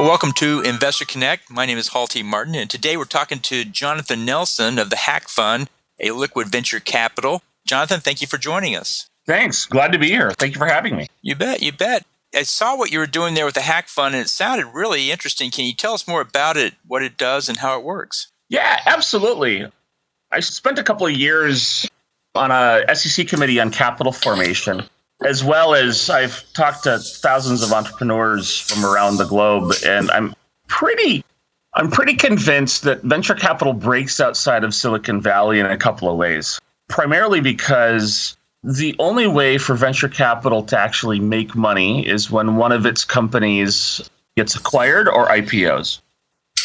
Well, welcome to Investor Connect. My name is Halty Martin, and today we're talking to Jonathan Nelson of the Hack Fund, a liquid venture capital. Jonathan, thank you for joining us. Thanks. Glad to be here. Thank you for having me. You bet, you bet. I saw what you were doing there with the Hack Fund, and it sounded really interesting. Can you tell us more about it, what it does, and how it works? Yeah, absolutely. I spent a couple of years on a SEC committee on capital formation, as well as I've talked to thousands of entrepreneurs from around the globe, and I'm pretty convinced that venture capital breaks outside of Silicon Valley in a couple of ways. Primarily because the only way for venture capital to actually make money is when one of its companies gets acquired or IPOs.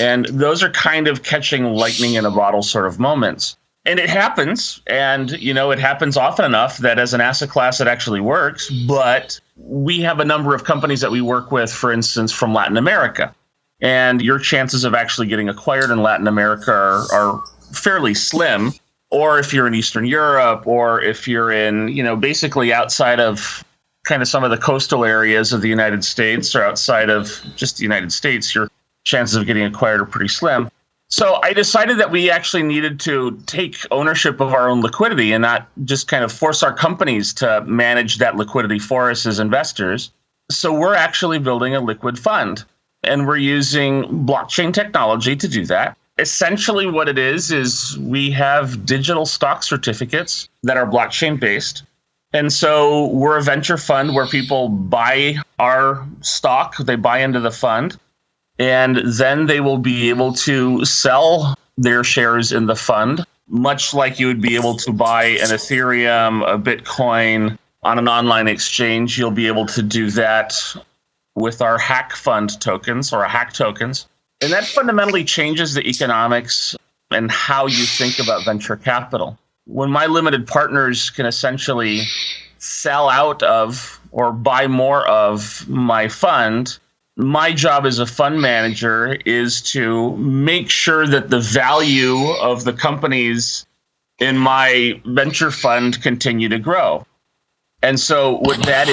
And those are kind of catching lightning in a bottle sort of moments. And it happens, and it happens often enough that as an asset class it actually works, but we have a number of companies that we work with, for instance, from Latin America. And your chances of actually getting acquired in Latin America are fairly slim. Or if you're in Eastern Europe, or if you're in, basically outside of kind of some of the coastal areas of the United States or outside of just the United States, your chances of getting acquired are pretty slim. So I decided that we actually needed to take ownership of our own liquidity and not just kind of force our companies to manage that liquidity for us as investors. So we're actually building a liquid fund, and we're using blockchain technology to do that. Essentially what it is we have digital stock certificates that are blockchain based. And so we're a venture fund where people buy our stock, they buy into the fund, and then they will be able to sell their shares in the fund, much like you would be able to buy an Ethereum, a Bitcoin on an online exchange. You'll be able to do that with our Hack Fund tokens or our Hack tokens. And that fundamentally changes the economics and how you think about venture capital. When my limited partners can essentially sell out of or buy more of my fund, my job as a fund manager is to make sure that the value of the companies in my venture fund continue to grow. And so what that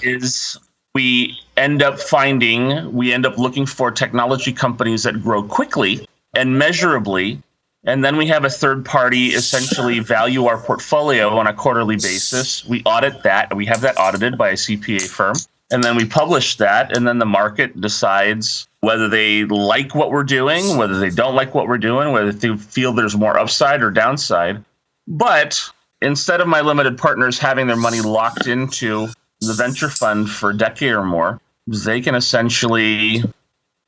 is we end up looking for technology companies that grow quickly and measurably. And then we have a third party essentially value our portfolio on a quarterly basis. We audit that. We have that audited by a CPA firm. And then we publish that. And then the market decides whether they like what we're doing, whether they don't like what we're doing, whether they feel there's more upside or downside. But instead of my limited partners having their money locked into the venture fund for a decade or more, they can essentially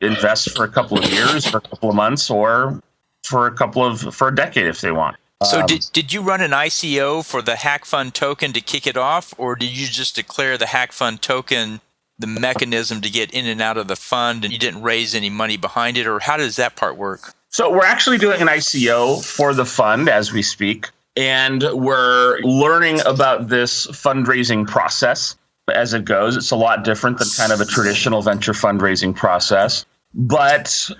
invest for a couple of years, for a couple of months, or for a decade if they want. So did you run an ICO for the Hack Fund token to kick it off, or did you just declare the Hack Fund token the mechanism to get in and out of the fund, and you didn't raise any money behind it, or how does that part work? So we're actually doing an ICO for the fund as we speak, and we're learning about this fundraising process as it goes. It's a lot different than kind of a traditional venture fundraising process, but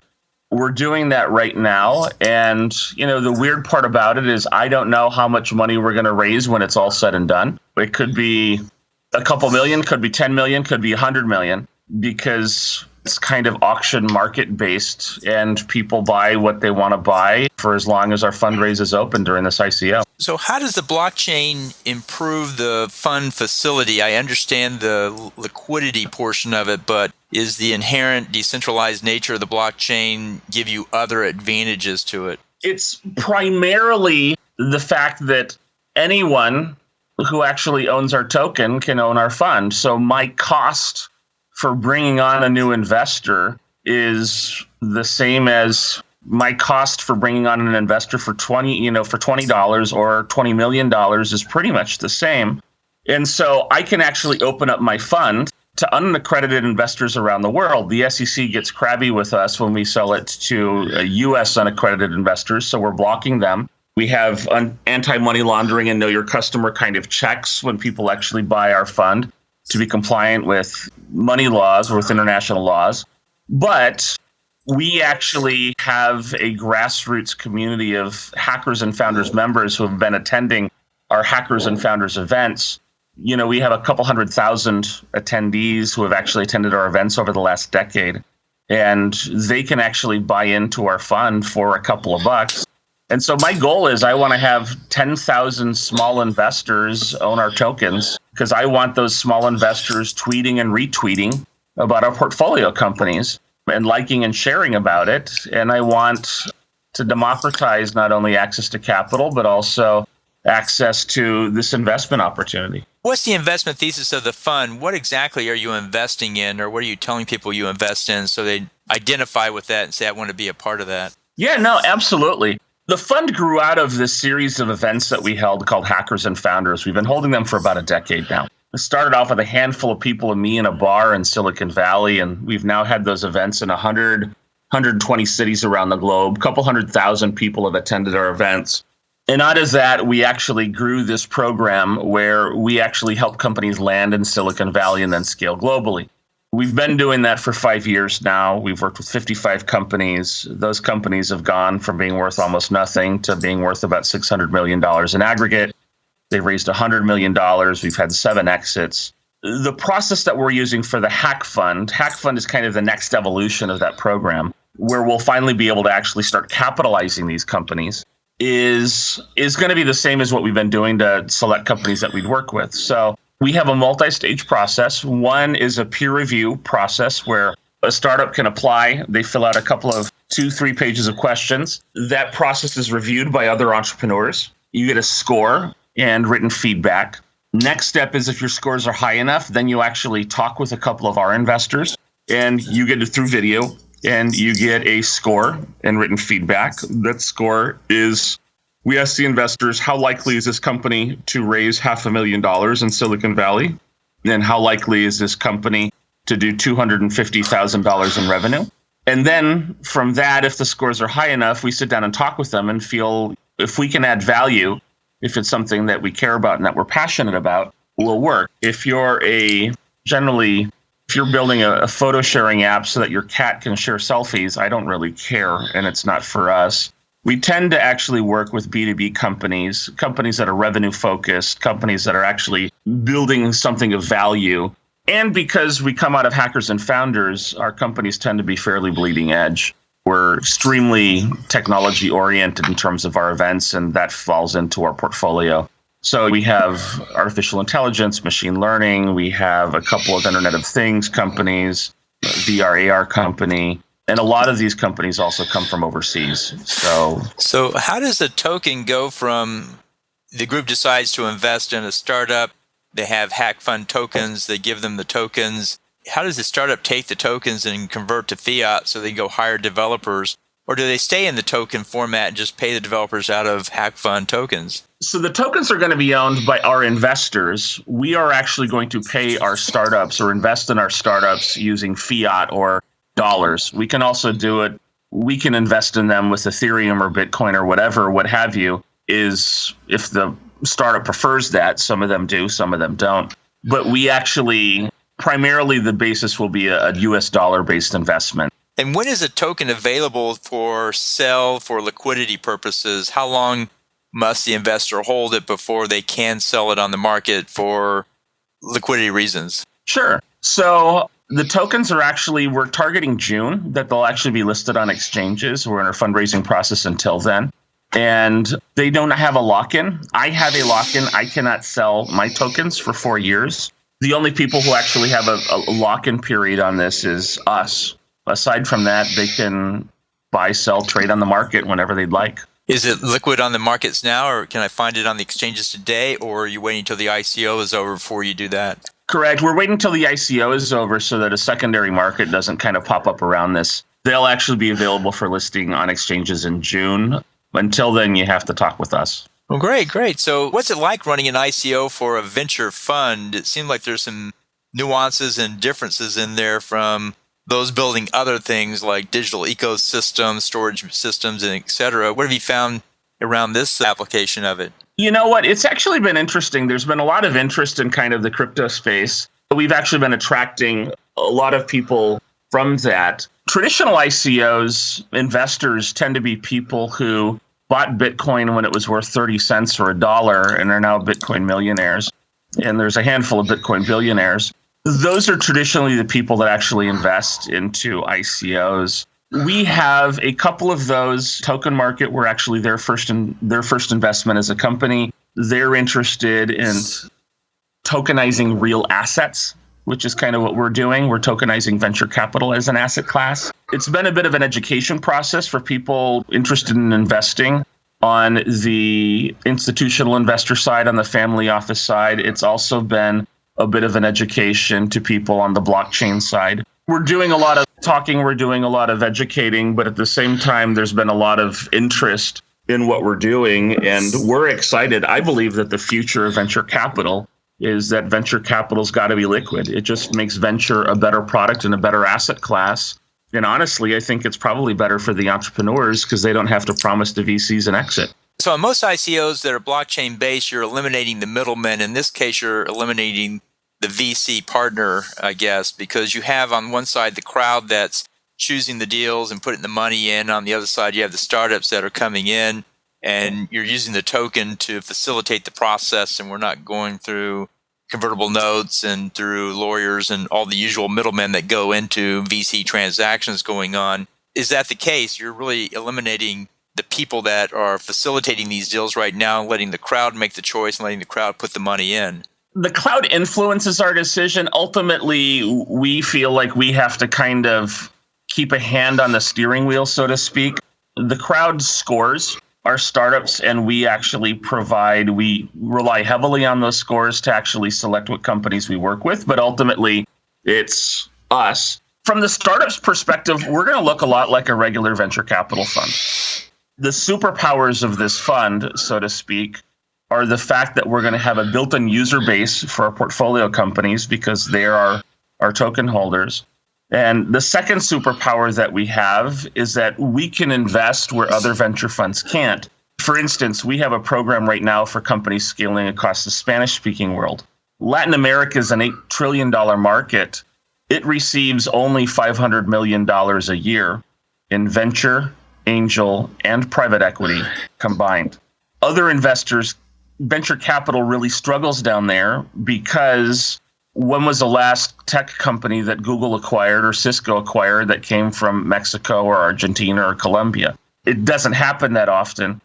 we're doing that right now. And, the weird part about it is I don't know how much money we're going to raise when it's all said and done. It could be a couple million, could be 10 million, could be 100 million, because it's kind of auction market based and people buy what they want to buy for as long as our fundraise is open during this ICO. So how does the blockchain improve the fund facility? I understand the liquidity portion of it, but is the inherent decentralized nature of the blockchain give you other advantages to it? It's primarily the fact that anyone who actually owns our token can own our fund. So my cost for bringing on a new investor is the same as my cost for bringing on an investor for $20 or $20 million is pretty much the same. And so I can actually open up my fund to unaccredited investors around the world. The SEC gets crabby with us when we sell it to U.S. unaccredited investors, so we're blocking them. We have anti-money laundering and know your customer kind of checks when people actually buy our fund to be compliant with money laws or with international laws. But we actually have a grassroots community of hackers and founders members who have been attending our hackers and founders events. We have a couple 100,000 attendees who have actually attended our events over the last decade. and they can actually buy into our fund for a couple of bucks. And so my goal is I want to have 10,000 small investors own our tokens, because I want those small investors tweeting and retweeting about our portfolio companies and liking and sharing about it. And I want to democratize not only access to capital, but also access to this investment opportunity. What's the investment thesis of the fund? What exactly are you investing in, or what are you telling people you invest in so they identify with that and say, I want to be a part of that? Yeah, no, absolutely. The fund grew out of this series of events that we held called Hackers and Founders. We've been holding them for about a decade now. It started off with a handful of people and me in a bar in Silicon Valley, and we've now had those events in 120 cities around the globe. A couple 100,000 people have attended our events. And out of that, we actually grew this program where we actually help companies land in Silicon Valley and then scale globally. We've been doing that for 5 years now. We've worked with 55 companies. Those companies have gone from being worth almost nothing to being worth about $600 million in aggregate. They've raised $100 million. We've had 7 exits. The process that we're using for the Hack Fund is kind of the next evolution of that program, where we'll finally be able to actually start capitalizing these companies, is going to be the same as what we've been doing to select companies that we'd work with. So we have a multi-stage process. One is a peer review process where a startup can apply. They fill out a couple of 2-3 pages of questions. That process is reviewed by other entrepreneurs. You get a score and written feedback. Next step is if your scores are high enough, then you actually talk with a couple of our investors, and you get it through video, and you get a score and written feedback. That score is, we ask the investors, how likely is this company to raise $500,000 in Silicon Valley? And how likely is this company to do $250,000 in revenue? And then from that, if the scores are high enough, we sit down and talk with them and feel if we can add value, if it's something that we care about and that we're passionate about, will work. If you're building a photo sharing app so that your cat can share selfies, I don't really care, and it's not for us. We tend to actually work with B2B companies that are revenue focused, companies that are actually building something of value. And because we come out of Hackers and Founders, our companies tend to be fairly bleeding edge. We're extremely technology oriented in terms of our events, and that falls into our portfolio. So we have artificial intelligence, machine learning. We have a couple of Internet of Things companies, VR, AR company. And a lot of these companies also come from overseas. So how does a token go from the group decides to invest in a startup, they have Hack Fund tokens, they give them the tokens. How does the startup take the tokens and convert to fiat so they go hire developers? Or do they stay in the token format and just pay the developers out of Hack Fund tokens? So the tokens are going to be owned by our investors. We are actually going to pay our startups or invest in our startups using fiat or dollars. We can also do it. We can invest in them with Ethereum or Bitcoin or whatever, what have you, is if the startup prefers that. Some of them do, some of them don't. But we actually, primarily the basis will be a US dollar-based investment. And when is a token available for sell for liquidity purposes? How long must the investor hold it before they can sell it on the market for liquidity reasons? Sure. So the tokens are actually, we're targeting June, that they'll actually be listed on exchanges. We're in our fundraising process until then. And they don't have a lock-in. I have a lock-in. I cannot sell my tokens for 4 years. The only people who actually have a lock-in period on this is us. Aside from that, they can buy, sell, trade on the market whenever they'd like. Is it liquid on the markets now, or can I find it on the exchanges today, or are you waiting until the ICO is over before you do that? Correct. We're waiting until the ICO is over so that a secondary market doesn't kind of pop up around this. They'll actually be available for listing on exchanges in June. Until then, you have to talk with us. Well, great. So what's it like running an ICO for a venture fund? It seems like there's some nuances and differences in there from those building other things like digital ecosystems, storage systems, and et cetera. What have you found around this application of it? You know what? It's actually been interesting. There's been a lot of interest in kind of the crypto space. We've actually been attracting a lot of people from that. Traditional ICOs, investors tend to be people who bought Bitcoin when it was worth 30 cents or $1 and are now Bitcoin millionaires. And there's a handful of Bitcoin billionaires. Those are traditionally the people that actually invest into ICOs. We have a couple of those. Token Market were actually their first investment as a company. They're interested in tokenizing real assets, which is kind of what we're doing. We're tokenizing venture capital as an asset class. It's been a bit of an education process for people interested in investing on the institutional investor side, on the family office side. It's also been a bit of an education to people on the blockchain side. We're doing a lot of talking, we're doing a lot of educating, but at the same time, there's been a lot of interest in what we're doing, and we're excited. I believe that the future of venture capital is that venture capital's got to be liquid. It just makes venture a better product and a better asset class. And honestly, I think it's probably better for the entrepreneurs because they don't have to promise the VCs an exit. So on most ICOs that are blockchain based, you're eliminating the middlemen. In this case, you're eliminating the VC partner, I guess, because you have on one side the crowd that's choosing the deals and putting the money in. On the other side, you have the startups that are coming in, and you're using the token to facilitate the process, and we're not going through convertible notes and through lawyers and all the usual middlemen that go into VC transactions going on. Is that the case? You're really eliminating the people that are facilitating these deals right now, letting the crowd make the choice and letting the crowd put the money in. The cloud influences our decision. Ultimately, we feel like we have to kind of keep a hand on the steering wheel, so to speak. The crowd scores our startups, and we rely heavily on those scores to actually select what companies we work with. But ultimately, it's us. From the startup's perspective, we're going to look a lot like a regular venture capital fund. The superpowers of this fund, so to speak, are the fact that we're going to have a built-in user base for our portfolio companies because they are our token holders. And the second superpower that we have is that we can invest where other venture funds can't. For instance, we have a program right now for companies scaling across the Spanish-speaking world. Latin America is an $8 trillion market. It receives only $500 million a year in venture, angel, and private equity combined. Other investors, venture capital really struggles down there because when was the last tech company that Google acquired or Cisco acquired that came from Mexico or Argentina or Colombia? It doesn't happen that often.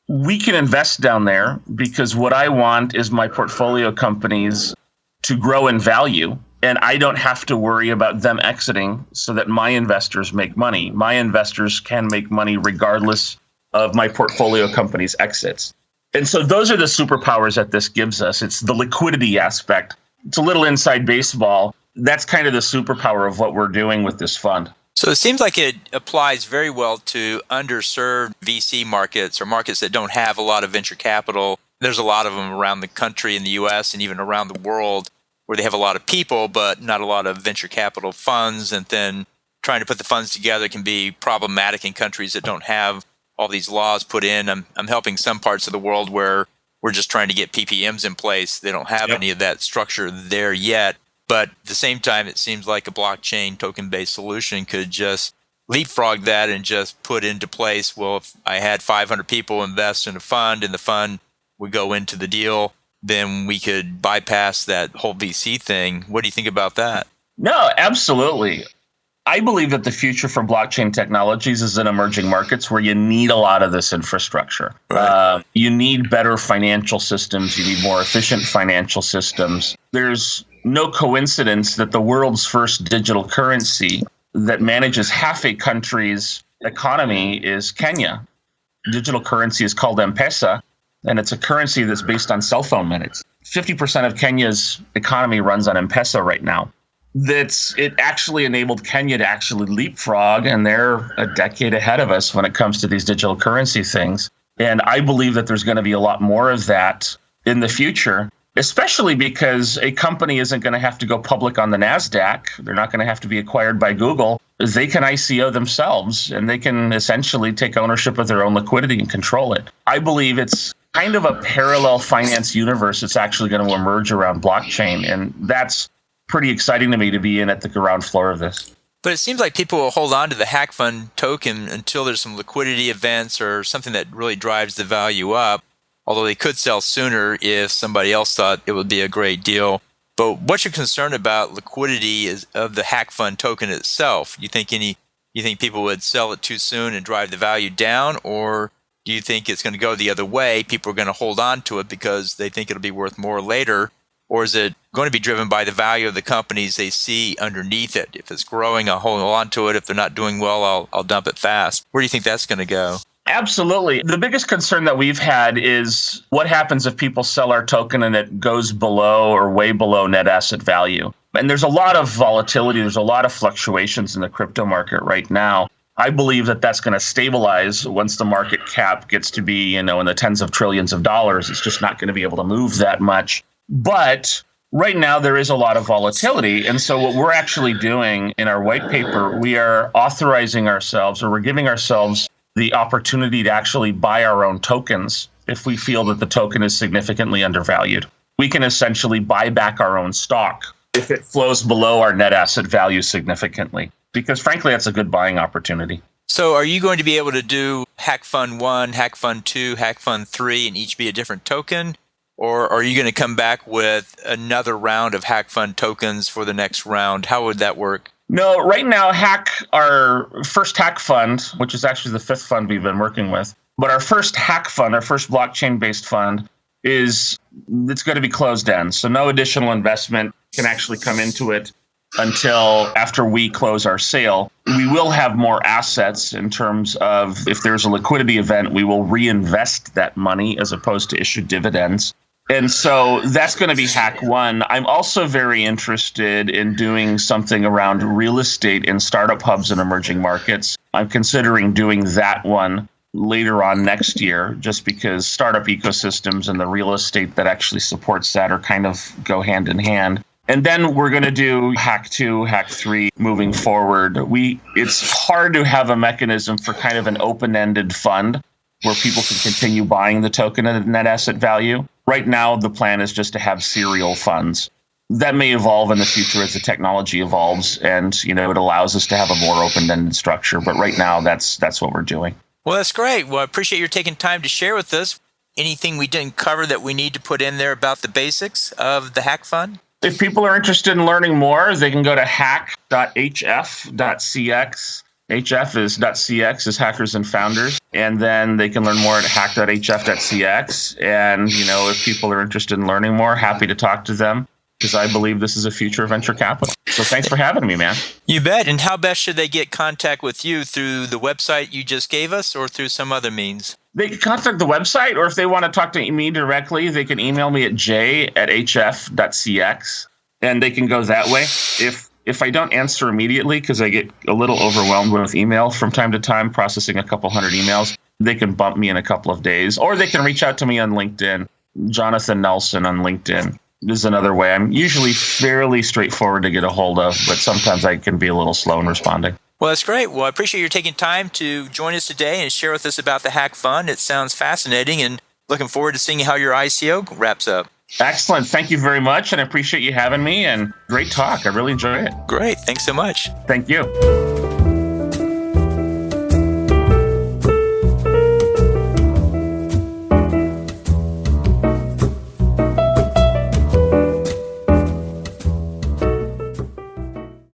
We can invest down there because what I want is my portfolio companies to grow in value, and I don't have to worry about them exiting so that my investors make money. My investors can make money regardless of my portfolio company's exits. And so those are the superpowers that this gives us. It's the liquidity aspect. It's a little inside baseball. That's kind of the superpower of what we're doing with this fund. So it seems like it applies very well to underserved VC markets or markets that don't have a lot of venture capital. There's a lot of them around the country in the US and even around the world where they have a lot of people, but not a lot of venture capital funds. And then trying to put the funds together can be problematic in countries that don't have all these laws put in. I'm helping some parts of the world where we're just trying to get PPMs in place. They don't have any of that structure there yet. But at the same time, it seems like a blockchain token-based solution could just leapfrog that and just put into place, well, if I had 500 people invest in a fund and the fund would go into the deal, then we could bypass that whole VC thing. What do you think about that? No, absolutely. I believe that the future for blockchain technologies is in emerging markets where you need a lot of this infrastructure. Right. You need better financial systems. You need more efficient financial systems. There's no coincidence that the world's first digital currency that manages half a country's economy is Kenya. Digital currency is called M-Pesa, and it's a currency that's based on cell phone minutes. 50% of Kenya's economy runs on M-Pesa right now. It actually enabled Kenya to actually leapfrog, and they're a decade ahead of us when it comes to these digital currency things. And I believe that there's going to be a lot more of that in the future, especially because a company isn't going to have to go public on the NASDAQ. They're not going to have to be acquired by Google. They can ICO themselves, and they can essentially take ownership of their own liquidity and control it. I believe it's kind of a parallel finance universe that's actually going to emerge around blockchain, and that's pretty exciting to me to be in at the ground floor of this. But it seems like people will hold on to the Hack Fund token until there's some liquidity events or something that really drives the value up, although they could sell sooner if somebody else thought it would be a great deal. But what's your concern about liquidity of the Hack Fund token itself? You think people would sell it too soon and drive the value down, or do you think it's going to go the other way? People are going to hold on to it because they think it'll be worth more later, or is it going to be driven by the value of the companies they see underneath it? If it's growing, I'll hold on to it. If they're not doing well, I'll dump it fast. Where do you think that's going to go? Absolutely. The biggest concern that we've had is what happens if people sell our token and it goes below or way below net asset value. And there's a lot of volatility. There's a lot of fluctuations in the crypto market right now. I believe that that's going to stabilize once the market cap gets to be, in the tens of trillions of dollars. It's just not going to be able to move that much. But right now, there is a lot of volatility. And so what we're actually doing in our white paper, we are authorizing ourselves, or we're giving ourselves the opportunity to actually buy our own tokens if we feel that the token is significantly undervalued. We can essentially buy back our own stock if it flows below our net asset value significantly, because frankly, that's a good buying opportunity. So are you going to be able to do Hack Fund 1, Hack Fund 2, Hack Fund 3, and each be a different token? Or are you going to come back with another round of Hack Fund tokens for the next round? How would that work? No, right now, our first Hack Fund, which is actually the fifth fund we've been working with, but our first Hack Fund, our first blockchain-based fund, it's going to be closed end. So no additional investment can actually come into it until after we close our sale. We will have more assets in terms of if there's a liquidity event, we will reinvest that money as opposed to issue dividends. And so that's going to be Hack 1. I'm also very interested in doing something around real estate in startup hubs in emerging markets. I'm considering doing that one later on next year, just because startup ecosystems and the real estate that actually supports that are kind of go hand in hand. And then we're going to do Hack 2, Hack 3 moving forward. It's hard to have a mechanism for kind of an open-ended fund where people can continue buying the token at net asset value. Right now, the plan is just to have serial funds. That may evolve in the future as the technology evolves, and it allows us to have a more open-ended structure. But right now, that's what we're doing. Well, that's great. Well, I appreciate your taking time to share with us. Anything we didn't cover that we need to put in there about the basics of the Hack Fund? If people are interested in learning more, they can go to hack.hf.cx. HF is .cx is Hackers and Founders. And then they can learn more at hack.hf.cx. And, if people are interested in learning more, happy to talk to them, because I believe this is a future of venture capital. So thanks for having me, man. You bet. And how best should they get contact with you? Through the website you just gave us or through some other means? They can contact the website, or if they want to talk to me directly, they can email me at j@hf.cx, and they can go that way. If I don't answer immediately, because I get a little overwhelmed with email from time to time, processing a couple hundred emails, they can bump me in a couple of days, or they can reach out to me on LinkedIn. Jonathan Nelson on LinkedIn is another way. I'm usually fairly straightforward to get a hold of, but sometimes I can be a little slow in responding. Well, that's great. Well, I appreciate you taking time to join us today and share with us about the Hack Fund. It sounds fascinating, and looking forward to seeing how your ICO wraps up. Excellent. Thank you very much, and I appreciate you having me, and great talk. I really enjoy it. Great. Thanks so much. Thank you.